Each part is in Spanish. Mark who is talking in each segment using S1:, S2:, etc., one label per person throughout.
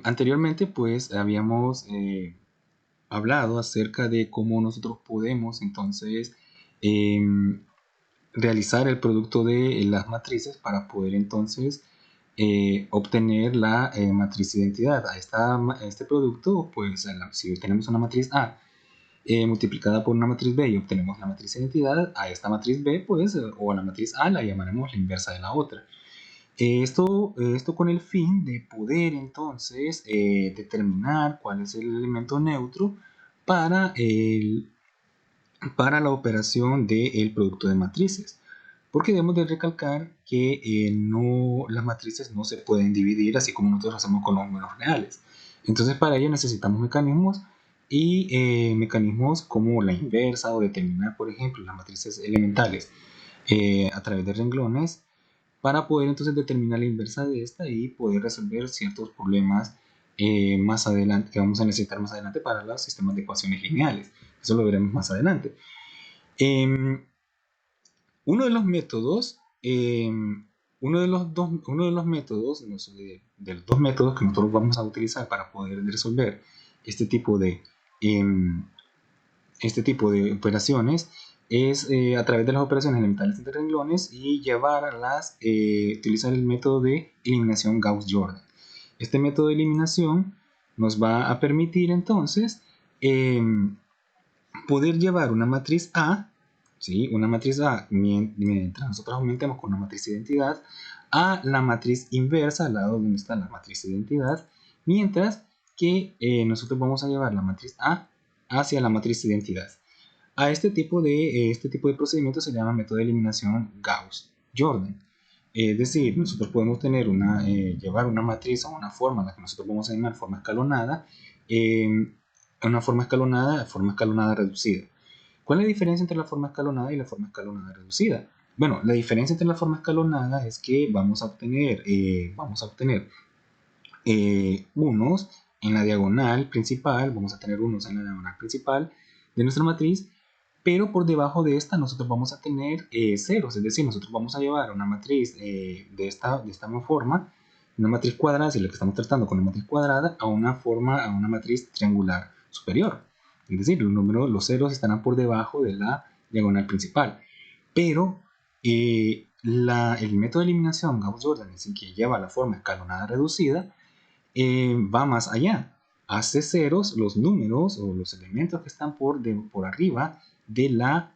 S1: Anteriormente pues habíamos hablado acerca de cómo nosotros podemos entonces em, realizar el producto de las matrices para poder entonces obtener la matriz identidad. A este producto, pues si tenemos una matriz A multiplicada por una matriz B y obtenemos la matriz identidad, a esta matriz B, pues, o a la matriz A la llamaremos la inversa de la otra. Esto con el fin de poder entonces determinar cuál es el elemento neutro para, para la operación del producto de matrices. Porque debemos de recalcar que las matrices no se pueden dividir así como nosotros hacemos con los números reales. Entonces para ello necesitamos mecanismos y mecanismos como la inversa o determinar, por ejemplo, las matrices elementales a través de renglones para poder entonces determinar la inversa de esta y poder resolver ciertos problemas más adelante que vamos a necesitar más adelante para los sistemas de ecuaciones lineales. Eso lo veremos más adelante. Uno de los métodos, uno de los métodos, de los dos métodos que nosotros vamos a utilizar para poder resolver este tipo de, operaciones es a través de las operaciones elementales entre renglones y utilizar el método de eliminación Gauss-Jordan. Este método de eliminación nos va a permitir entonces poder llevar una matriz A, ¿sí? Una matriz A, mientras nosotros aumentemos con una matriz identidad, a la matriz inversa, al lado donde está la matriz identidad, mientras que nosotros vamos a llevar la matriz A hacia la matriz identidad. A este tipo de procedimiento se llama método de eliminación Gauss-Jordan. Es decir, nosotros podemos llevar una matriz o una forma, la que nosotros vamos a llamar forma escalonada, una forma escalonada reducida. ¿Cuál es la diferencia entre la forma escalonada y la forma escalonada reducida? Bueno, la diferencia entre la forma escalonada es que vamos a obtener unos en la diagonal principal, vamos a tener unos en la diagonal principal de nuestra matriz, pero por debajo de esta nosotros vamos a tener ceros, es decir, nosotros vamos a llevar una matriz de esta forma, una matriz cuadrada, si la que estamos tratando con una matriz cuadrada, a una matriz triangular superior. Es decir, los ceros estarán por debajo de la diagonal principal. Pero el método de eliminación Gauss-Jordan, que lleva la forma escalonada reducida, va más allá. Hace ceros los números o los elementos que están por arriba de la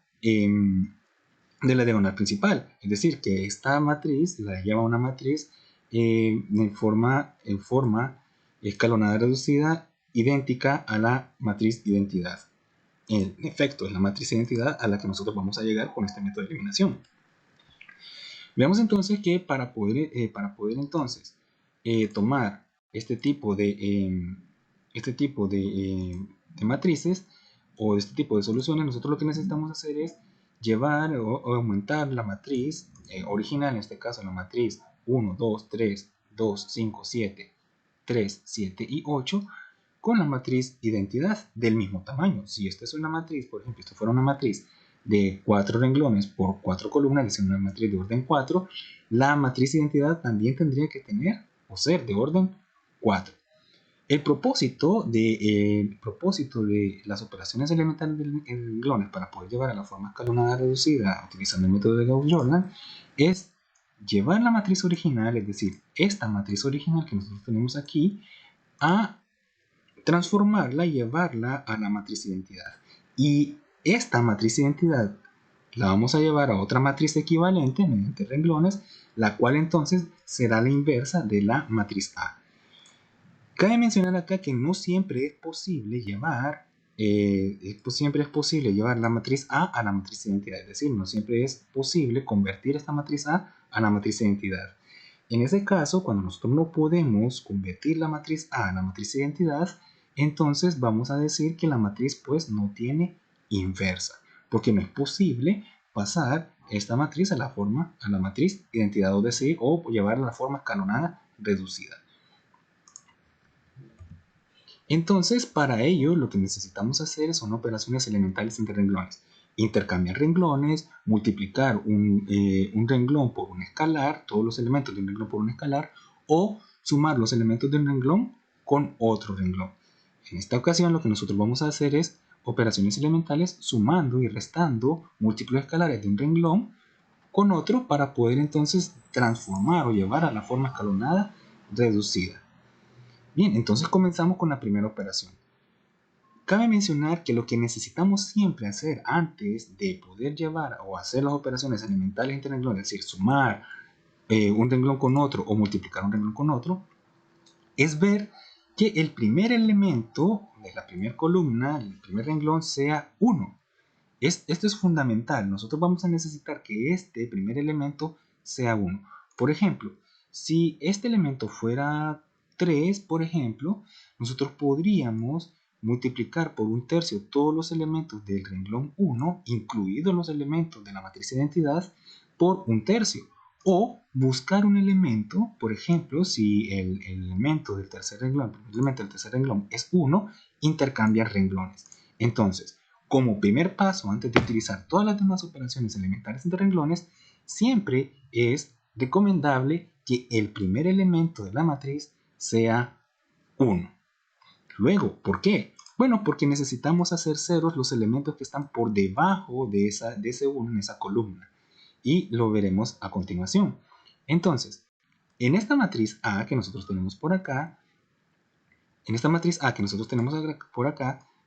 S1: diagonal principal. Es decir, que esta matriz la lleva una matriz en forma escalonada reducida idéntica a la matriz identidad. En efecto, es la matriz identidad a la que nosotros vamos a llegar con este método de eliminación. Veamos entonces que para poder entonces tomar este tipo de matrices o este tipo de soluciones, nosotros lo que necesitamos hacer es llevar o aumentar la matriz original, en este caso la matriz 1, 2, 3, 2, 5, 7, 3, 7 y 8 con la matriz identidad del mismo tamaño. Si esta es una matriz, por ejemplo, esto fuera una matriz de 4 renglones por 4 columnas, es decir, una matriz de orden 4, la matriz identidad también tendría que tener o ser de orden 4. El propósito de las operaciones elementales de renglones para poder llevar a la forma escalonada reducida utilizando el método de Gauss-Jordan es llevar la matriz original, es decir, esta matriz original que nosotros tenemos aquí, a transformarla y llevarla a la matriz identidad. Y esta matriz identidad la vamos a llevar a otra matriz equivalente mediante renglones, la cual entonces será la inversa de la matriz A. Cabe mencionar acá que no siempre es posible llevar la matriz A a la matriz identidad, es decir, no siempre es posible convertir esta matriz A la matriz identidad. En ese caso, cuando nosotros no podemos convertir la matriz A la matriz identidad, entonces vamos a decir que la matriz pues no tiene inversa, porque no es posible pasar esta matriz a la matriz identidad ODC o llevarla a la forma escalonada reducida. Entonces, para ello, lo que necesitamos hacer son operaciones elementales entre renglones. Intercambiar renglones, multiplicar un renglón por un escalar, todos los elementos de un renglón por un escalar, o sumar los elementos de un renglón con otro renglón. En esta ocasión lo que nosotros vamos a hacer es operaciones elementales sumando y restando múltiplos escalares de un renglón con otro para poder entonces transformar o llevar a la forma escalonada reducida. Bien, entonces comenzamos con la primera operación. Cabe mencionar que lo que necesitamos siempre hacer antes de poder llevar o hacer las operaciones elementales entre renglones, es decir, sumar un renglón con otro o multiplicar un renglón con otro, es ver que el primer elemento de la primera columna, el primer renglón, sea 1. Esto es fundamental. Nosotros vamos a necesitar que este primer elemento sea 1. Por ejemplo, si este elemento fuera 3, por ejemplo, nosotros podríamos multiplicar por 1/3 todos los elementos del renglón 1, incluidos los elementos de la matriz de identidad, por 1/3. O buscar un elemento, por ejemplo, si el elemento del tercer renglón, es 1, intercambiar renglones. Entonces, como primer paso, antes de utilizar todas las demás operaciones elementales entre renglones, siempre es recomendable que el primer elemento de la matriz sea 1. Luego, ¿por qué? Bueno, porque necesitamos hacer ceros los elementos que están por debajo de ese 1 en esa columna. Y lo veremos a continuación. Entonces, en esta matriz A que nosotros tenemos por acá,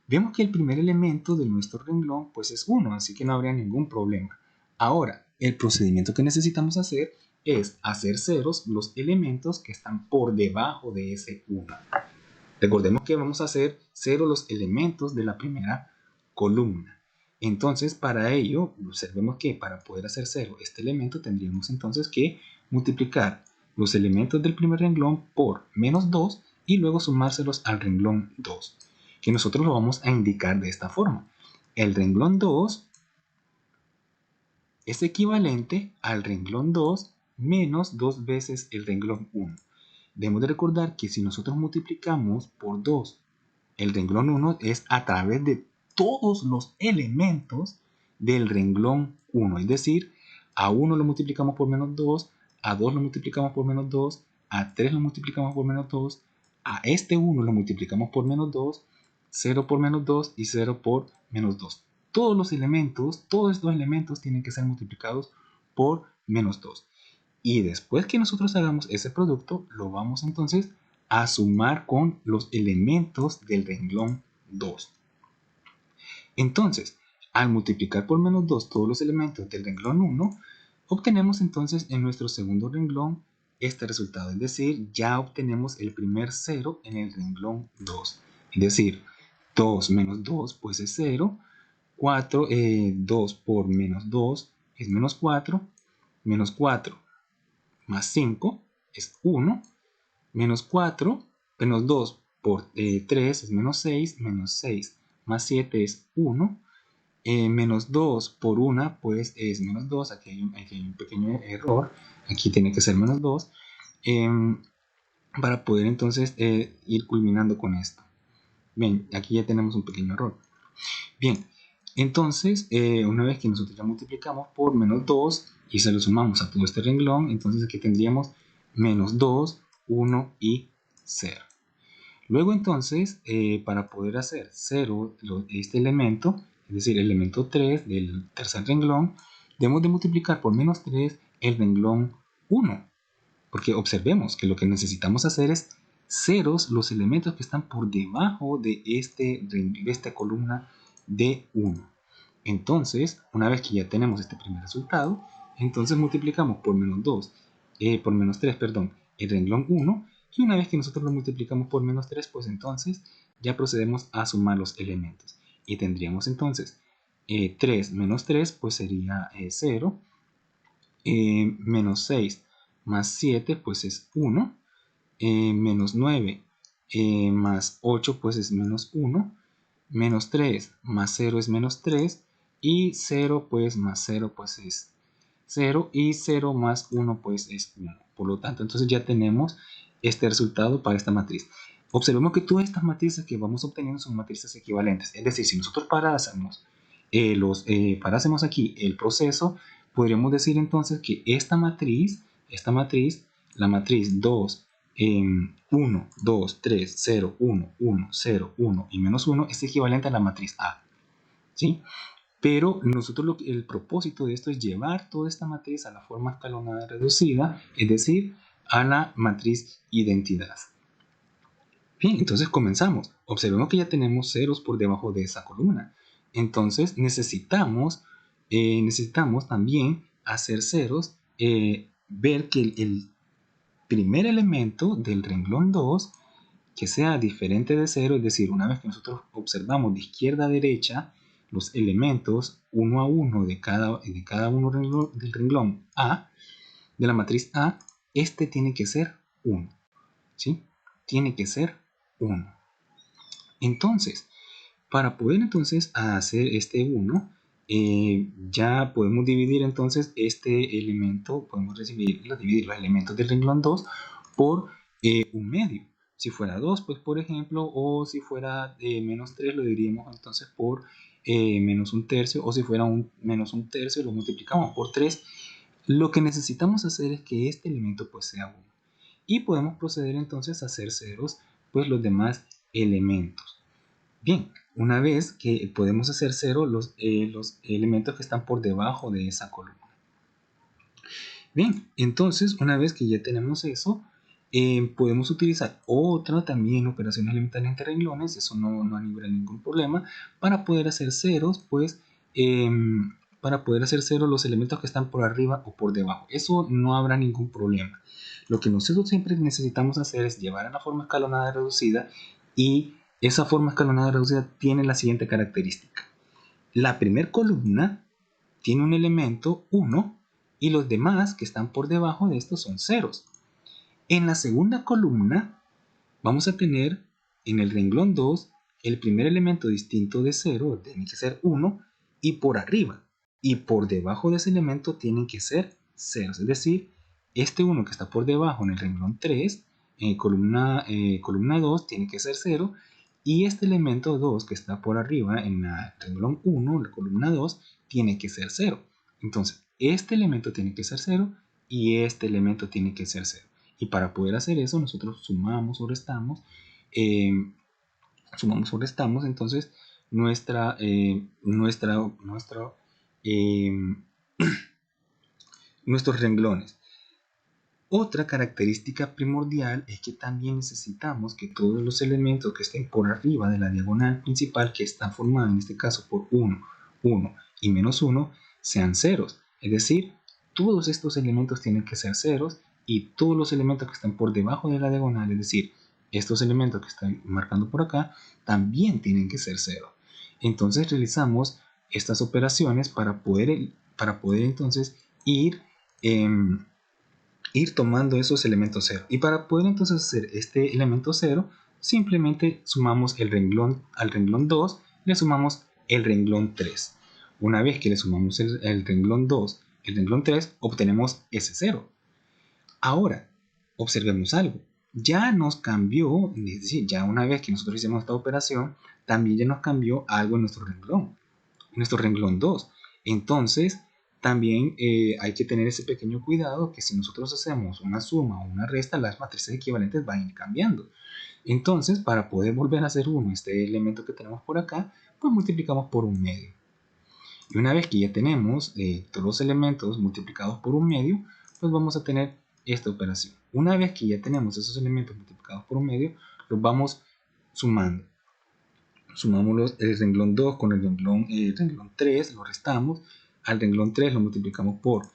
S1: vemos que el primer elemento de nuestro renglón pues es 1, así que no habría ningún problema. Ahora, el procedimiento que necesitamos hacer es hacer ceros los elementos que están por debajo de ese 1. Recordemos que vamos a hacer cero los elementos de la primera columna. Entonces, para ello, observemos que para poder hacer cero este elemento tendríamos entonces que multiplicar los elementos del primer renglón por menos 2 y luego sumárselos al renglón 2, que nosotros lo vamos a indicar de esta forma. El renglón 2 es equivalente al renglón 2 menos 2 veces el renglón 1. Debemos de recordar que si nosotros multiplicamos por 2 el renglón 1 es a través de todos los elementos del renglón 1. Es decir, a 1 lo multiplicamos por menos 2, a 2 lo multiplicamos por menos 2, a 3 lo multiplicamos por menos 2, a este 1 lo multiplicamos por menos 2, 0 por menos 2 y 0 por menos 2. Todos estos elementos tienen que ser multiplicados por menos 2. Y después que nosotros hagamos ese producto, lo vamos entonces a sumar con los elementos del renglón 2. Entonces, al multiplicar por menos 2 todos los elementos del renglón 1, obtenemos entonces en nuestro segundo renglón este resultado. Es decir, ya obtenemos el primer 0 en el renglón 2. Es decir, 2 menos 2 pues es 0. 2 por menos 2 es menos 4. Menos 4 más 5 es 1. Menos 4, menos 2 por 3 es menos 6, menos 6 más 7 es 1, menos 2 por 1 pues es menos 2, aquí hay un pequeño error, aquí tiene que ser menos 2, para poder entonces ir culminando con esto. Bien, aquí ya tenemos un pequeño error. Bien, entonces una vez que nosotros ya multiplicamos por menos 2 y se lo sumamos a todo este renglón, entonces aquí tendríamos menos 2, 1 y 0. Luego entonces, para poder hacer 0 este elemento, es decir, el elemento 3 del tercer renglón, debemos de multiplicar por menos 3 el renglón 1. Porque observemos que lo que necesitamos hacer es ceros los elementos que están por debajo de esta columna de 1. Entonces, una vez que ya tenemos este primer resultado, entonces multiplicamos por menos 3, el renglón 1, y una vez que nosotros lo multiplicamos por menos 3, pues entonces ya procedemos a sumar los elementos. Y tendríamos entonces 3 menos 3, pues sería 0, menos 6 más 7, pues es 1, menos 9 más 8, pues es menos 1, menos 3 más 0 es menos 3, y 0 pues más 0 pues es 0, y 0 más 1 pues es 1. Por lo tanto, entonces ya tenemos este resultado para esta matriz. Observemos que todas estas matrices que vamos obteniendo son matrices equivalentes. Es decir, si nosotros parásemos aquí el proceso, podríamos decir entonces que esta matriz, la matriz 2 1, 2, 3, 0, 1, 1, 0, 1 y menos 1 es equivalente a la matriz A, ¿sí? Pero el propósito de esto es llevar toda esta matriz a la forma escalonada reducida, es decir, a la matriz identidad. Bien, entonces comenzamos. Observemos que ya tenemos ceros por debajo de esa columna. Entonces necesitamos también hacer ceros, ver que el primer elemento del renglón 2 que sea diferente de 0, es decir, una vez que nosotros observamos de izquierda a derecha los elementos uno a uno de cada uno del renglón A, de la matriz A, este tiene que ser 1, ¿sí? Tiene que ser 1. Entonces, para poder entonces hacer este 1, ya podemos dividir entonces este elemento, podemos dividir los elementos del renglón 2 por un medio. Si fuera 2, pues por ejemplo, o si fuera menos 3, lo dividimos entonces por menos un tercio, o si fuera menos un tercio, lo multiplicamos por 3. Lo que necesitamos hacer es que este elemento pues sea 1. Y podemos proceder entonces a hacer ceros, pues los demás elementos. Bien, una vez que podemos hacer cero los elementos que están por debajo de esa columna. Bien, entonces una vez que ya tenemos eso, podemos utilizar otra también operaciones elementales entre renglones, eso no libra ningún problema, para poder hacer ceros, pues, para poder hacer ceros los elementos que están por arriba o por debajo. Eso no habrá ningún problema. Lo que nosotros siempre necesitamos hacer es llevar a la forma escalonada reducida, y esa forma escalonada reducida tiene la siguiente característica. La primera columna tiene un elemento 1 y los demás que están por debajo de estos son ceros. En la segunda columna vamos a tener en el renglón 2 el primer elemento distinto de 0, tiene que ser 1, y por arriba y por debajo de ese elemento tienen que ser ceros. Es decir, este 1 que está por debajo en el renglón 3, columna 2, tiene que ser 0, y este elemento 2 que está por arriba en el renglón 1, la columna 2, tiene que ser 0. Entonces, este elemento tiene que ser 0 y este elemento tiene que ser 0. Y para poder hacer eso, nosotros sumamos o restamos, entonces nuestros renglones. Otra característica primordial es que también necesitamos que todos los elementos que estén por arriba de la diagonal principal, que está formada en este caso por 1, 1 y menos 1, sean ceros. Es decir, todos estos elementos tienen que ser ceros, y todos los elementos que están por debajo de la diagonal, es decir, estos elementos que están marcando por acá, también tienen que ser cero. Entonces realizamos estas operaciones para poder entonces ir tomando esos elementos 0. Y para poder entonces hacer este elemento 0, simplemente sumamos el renglón al renglón 2, le sumamos el renglón 3. Una vez que le sumamos el renglón 2, el renglón 3, obtenemos ese 0. Ahora, observemos algo. Ya nos cambió, es decir, ya una vez que nosotros hicimos esta operación, también ya nos cambió algo en nuestro renglón 2. Entonces, también hay que tener ese pequeño cuidado, que si nosotros hacemos una suma o una resta, las matrices equivalentes van a ir cambiando. Entonces, para poder volver a hacer este elemento que tenemos por acá, pues multiplicamos por un medio. Y una vez que ya tenemos todos los elementos multiplicados por un medio, pues vamos a tener esta operación. Una vez que ya tenemos esos elementos multiplicados por un medio, los vamos sumando. Sumamos el renglón 2 con el renglón 3, lo restamos. Al renglón 3 lo multiplicamos por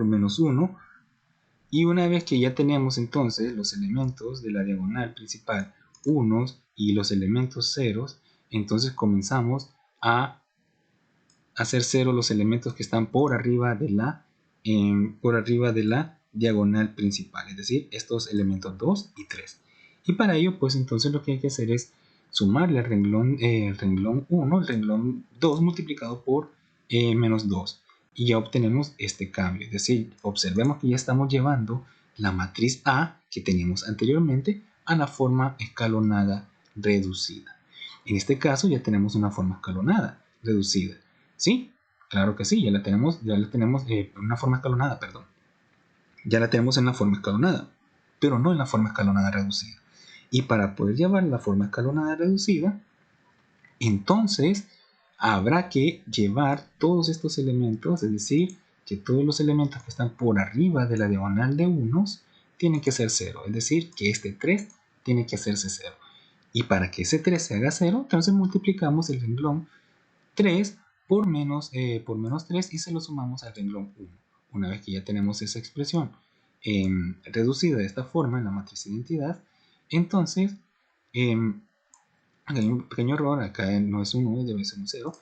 S1: menos 1. Y una vez que ya tenemos entonces los elementos de la diagonal principal unos y los elementos ceros, entonces comenzamos a hacer cero los elementos que están por arriba de la diagonal principal, es decir, estos elementos 2 y 3. Y para ello, pues entonces lo que hay que hacer es sumarle al renglón 1, el renglón 2 multiplicado por menos 2. Y ya obtenemos este cambio. Es decir, observemos que ya estamos llevando la matriz A que teníamos anteriormente a la forma escalonada reducida. En este caso ya tenemos una forma escalonada reducida. ¿Sí? Claro que sí, ya la tenemos una forma escalonada, perdón. ya la tenemos en la forma escalonada, pero no en la forma escalonada reducida. Y para poder llevar la forma escalonada reducida, entonces habrá que llevar todos estos elementos, es decir, que todos los elementos que están por arriba de la diagonal de unos tienen que ser 0, es decir, que este 3 tiene que hacerse 0. Y para que ese 3 se haga 0, entonces multiplicamos el renglón 3 por menos 3 y se lo sumamos al renglón 1. Una vez que ya tenemos esa expresión reducida de esta forma en la matriz de identidad, entonces hay un pequeño error, acá no es un 1, debe ser un 0.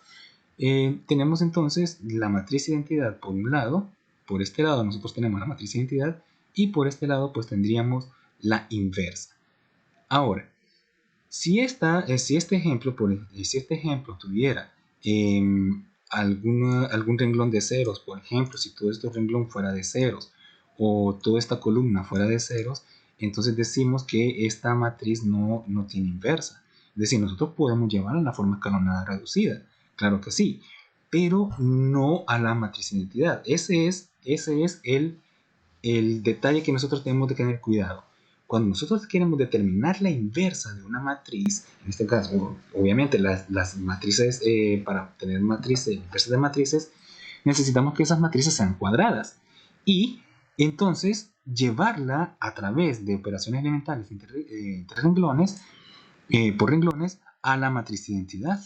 S1: Tenemos entonces la matriz de identidad por un lado, por este lado nosotros tenemos la matriz de identidad y por este lado pues tendríamos la inversa. Ahora, si este ejemplo tuviera algún renglón de ceros, por ejemplo, si todo este renglón fuera de ceros o toda esta columna fuera de ceros, entonces decimos que esta matriz no tiene inversa. Es decir, nosotros podemos llevarla a la forma escalonada reducida, claro que sí, pero no a la matriz de identidad. Ese es el detalle que nosotros tenemos que tener cuidado. Cuando nosotros queremos determinar la inversa de una matriz, en este caso, obviamente las matrices, para obtener inversas de matrices, necesitamos que esas matrices sean cuadradas. Y entonces llevarla a través de operaciones elementales entre renglones, por renglones, a la matriz de identidad.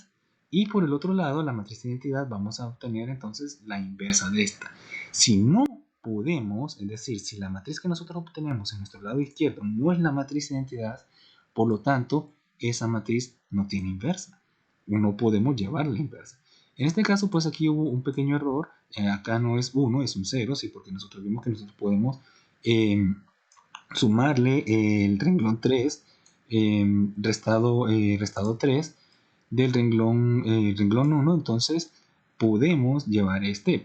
S1: Y por el otro lado, la matriz de identidad vamos a obtener entonces la inversa de esta. Si no podemos, es decir, si la matriz que nosotros obtenemos en nuestro lado izquierdo no es la matriz de identidad, por lo tanto, esa matriz no tiene inversa. No podemos llevar la inversa. En este caso, pues aquí hubo un pequeño error. Acá no es 1, es un 0, ¿sí? Porque nosotros vimos que nosotros podemos sumarle el renglón 3 restado 3 del renglón 1, entonces podemos llevar este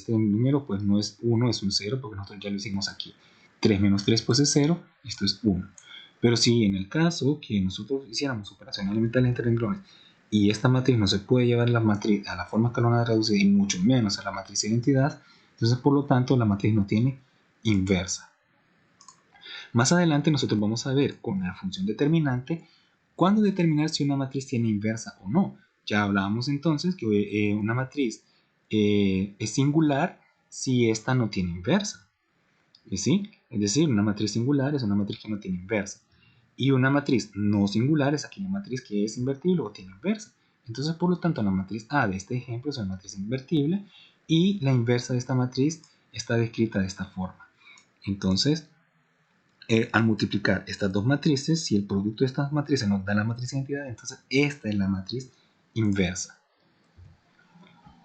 S1: número, pues no es 1, es un 0, porque nosotros ya lo hicimos aquí. 3 menos 3 pues es 0, esto es 1. Pero si en el caso que nosotros hiciéramos operación elemental entre renglones y esta matriz no se puede llevar la matriz a la forma escalonada reducida y mucho menos a la matriz de identidad, entonces por lo tanto la matriz no tiene inversa. Más adelante nosotros vamos a ver con la función determinante cuándo determinar si una matriz tiene inversa o no. Ya hablábamos entonces que una matriz es singular si esta no tiene inversa. ¿Sí? Es decir, una matriz singular es una matriz que no tiene inversa. Y una matriz no singular es aquella matriz que es invertible o tiene inversa. Entonces, por lo tanto, la matriz A de este ejemplo es una matriz invertible y la inversa de esta matriz está descrita de esta forma. Entonces, al multiplicar estas dos matrices, si el producto de estas matrices nos da la matriz de identidad, entonces esta es la matriz inversa.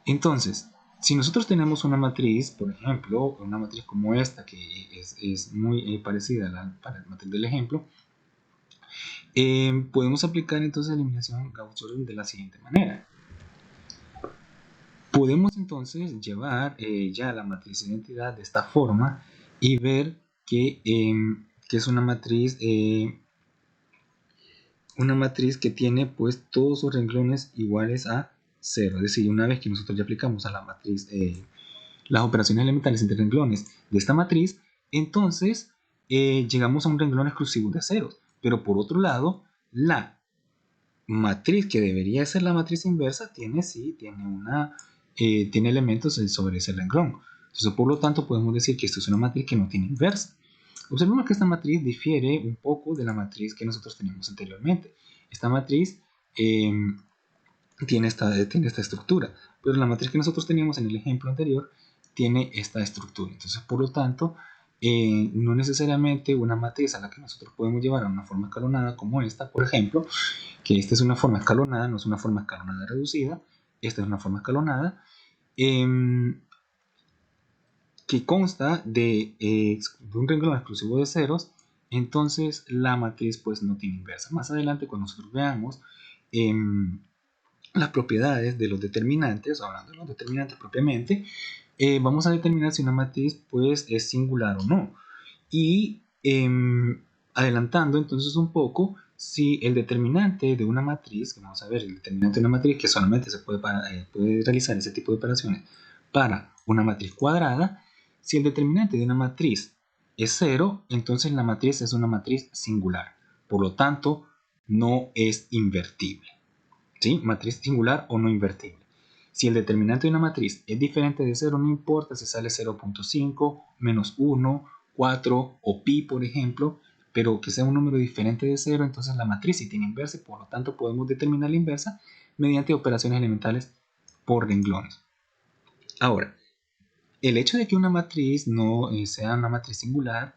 S1: Entonces, si nosotros tenemos una matriz, por ejemplo, una matriz como esta, que es muy parecida a la matriz del ejemplo, podemos aplicar entonces la eliminación Gauss-Jordan de la siguiente manera. Podemos entonces llevar ya la matriz de identidad de esta forma y ver que es una matriz que tiene pues todos sus renglones iguales a 0. Es decir, una vez que nosotros ya aplicamos a la matriz las operaciones elementales entre renglones de esta matriz, entonces llegamos a un renglón exclusivo de ceros. Pero por otro lado, la matriz que debería ser la matriz inversa tiene elementos sobre ese renglón. Entonces, por lo tanto, podemos decir que esto es una matriz que no tiene inversa. Observemos que esta matriz difiere un poco de la matriz que nosotros teníamos anteriormente. Esta matriz tiene esta estructura, pero la matriz que nosotros teníamos en el ejemplo anterior tiene esta estructura. Entonces, por lo tanto, no necesariamente una matriz a la que nosotros podemos llevar a una forma escalonada como esta, por ejemplo, que esta es una forma escalonada, no es una forma escalonada reducida, esta es una forma escalonada, que consta de un renglón exclusivo de ceros, entonces la matriz pues no tiene inversa. Más adelante, cuando nosotros veamos las propiedades de los determinantes, hablando de los determinantes propiamente, vamos a determinar si una matriz pues es singular o no. Y adelantando entonces un poco, si el determinante de una matriz, que vamos a ver, el determinante de una matriz que solamente se puede realizar ese tipo de operaciones para una matriz cuadrada, Si el determinante de una matriz es 0, entonces la matriz es una matriz singular. Por lo tanto, no es invertible. ¿Sí? Matriz singular o no invertible. Si el determinante de una matriz es diferente de 0, no importa si sale 0.5, menos 1, 4 o pi, por ejemplo, pero que sea un número diferente de 0, entonces la matriz sí tiene inversa y por lo tanto podemos determinar la inversa mediante operaciones elementales por renglones. Ahora, el hecho de que una matriz no sea una matriz singular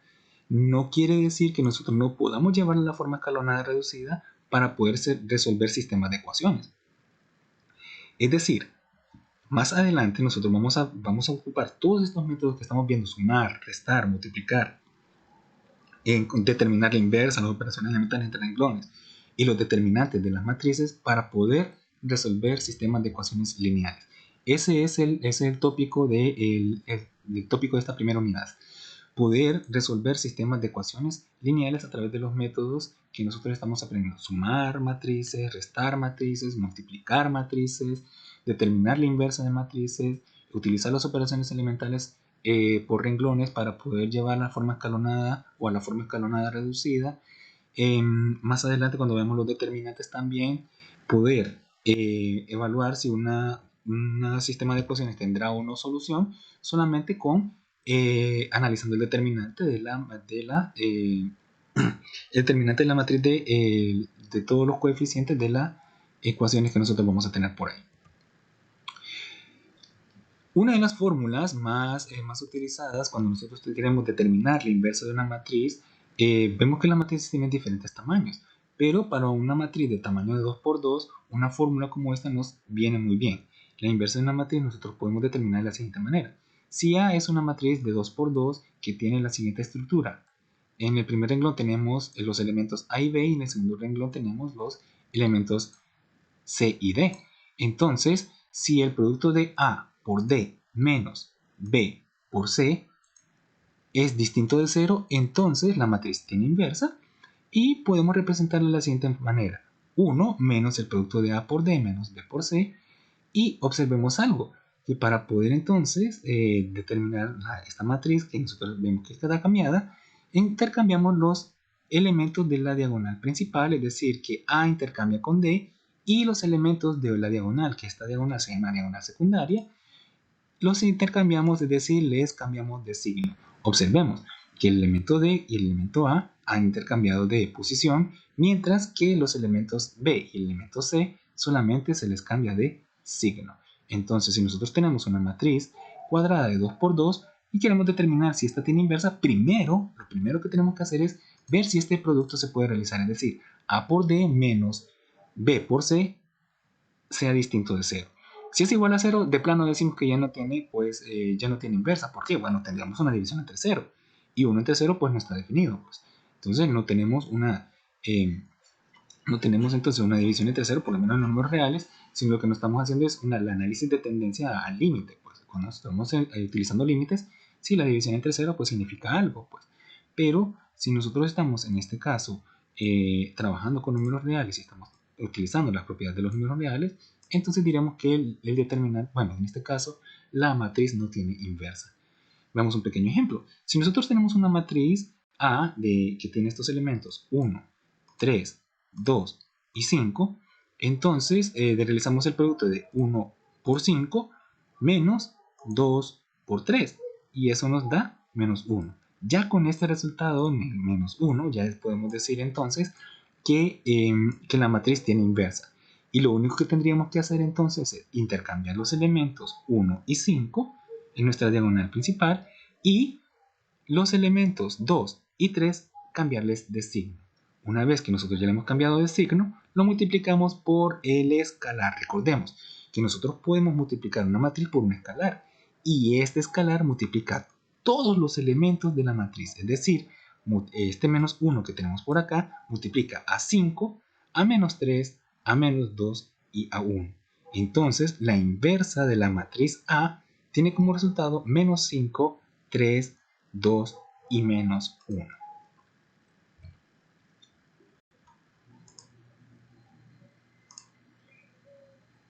S1: no quiere decir que nosotros no podamos llevarla a la forma escalonada reducida para poder resolver sistemas de ecuaciones. Es decir, más adelante nosotros vamos a ocupar todos estos métodos que estamos viendo, sumar, restar, multiplicar, determinar la inversa, las operaciones elementales entre renglones y los determinantes de las matrices para poder resolver sistemas de ecuaciones lineales. Ese es el tópico el tópico de esta primera unidad. Poder resolver sistemas de ecuaciones lineales a través de los métodos que nosotros estamos aprendiendo. Sumar matrices, restar matrices, multiplicar matrices, determinar la inversa de matrices, utilizar las operaciones elementales por renglones para poder llevar a la forma escalonada o a la forma escalonada reducida. Más adelante, cuando veamos los determinantes también, poder evaluar si un sistema de ecuaciones tendrá o no solución solamente con analizando el determinante de determinante de la matriz de todos los coeficientes de las ecuaciones que nosotros vamos a tener por ahí. Una de las fórmulas más utilizadas cuando nosotros queremos determinar la inversa de una matriz, vemos que las matrices tienen diferentes tamaños, pero para una matriz de tamaño de 2×2, una fórmula como esta nos viene muy bien. La inversa de una matriz nosotros podemos determinar de la siguiente manera. Si A es una matriz de 2×2 que tiene la siguiente estructura. En el primer renglón tenemos los elementos A y B y en el segundo renglón tenemos los elementos C y D. Entonces, si el producto de A por D menos B por C es distinto de 0, entonces la matriz tiene inversa y podemos representarla de la siguiente manera. 1 menos el producto de A por D menos B por C, y observemos algo, que para poder entonces determinar esta matriz que nosotros vemos que está cambiada, intercambiamos los elementos de la diagonal principal, es decir, que A intercambia con D, y los elementos de la diagonal, que esta diagonal se llama diagonal secundaria, los intercambiamos, es decir, les cambiamos de signo. Observemos que el elemento D y el elemento A han intercambiado de posición, mientras que los elementos B y el elemento C solamente se les cambia de signo. Entonces, si nosotros tenemos una matriz cuadrada de 2×2 y queremos determinar si esta tiene inversa, lo primero que tenemos que hacer es ver si este producto se puede realizar, es decir, A por D menos B por C sea distinto de 0. Si es igual a 0, de plano decimos que ya no tiene, ya no tiene inversa. ¿Por qué? Bueno, tendríamos una división entre 0. Y 1 entre 0 pues no está definido. Pues. Entonces no tenemos entonces una división entre 0, por lo menos en números reales, sino lo que nos estamos haciendo es el análisis de tendencia al límite. Pues. Cuando estamos utilizando límites, si la división entre 0 pues significa algo. Pues. Pero si nosotros estamos en este caso trabajando con números reales y estamos utilizando las propiedades de los números reales, entonces diremos que el determinante, bueno, en este caso, la matriz no tiene inversa. Veamos un pequeño ejemplo. Si nosotros tenemos una matriz A que tiene estos elementos 1, 3, 2 y 5, entonces realizamos el producto de 1 por 5 menos 2 por 3 y eso nos da menos 1. Ya con este resultado, menos 1, ya podemos decir entonces que la matriz tiene inversa. Y lo único que tendríamos que hacer entonces es intercambiar los elementos 1 y 5 en nuestra diagonal principal y los elementos 2 y 3 cambiarles de signo. Una vez que nosotros ya le hemos cambiado de signo, lo multiplicamos por el escalar. Recordemos que nosotros podemos multiplicar una matriz por un escalar y este escalar multiplica todos los elementos de la matriz, es decir, este menos 1 que tenemos por acá multiplica a 5, a menos 3, a menos 2 y a 1. Entonces, la inversa de la matriz A tiene como resultado menos 5, 3, 2 y menos 1.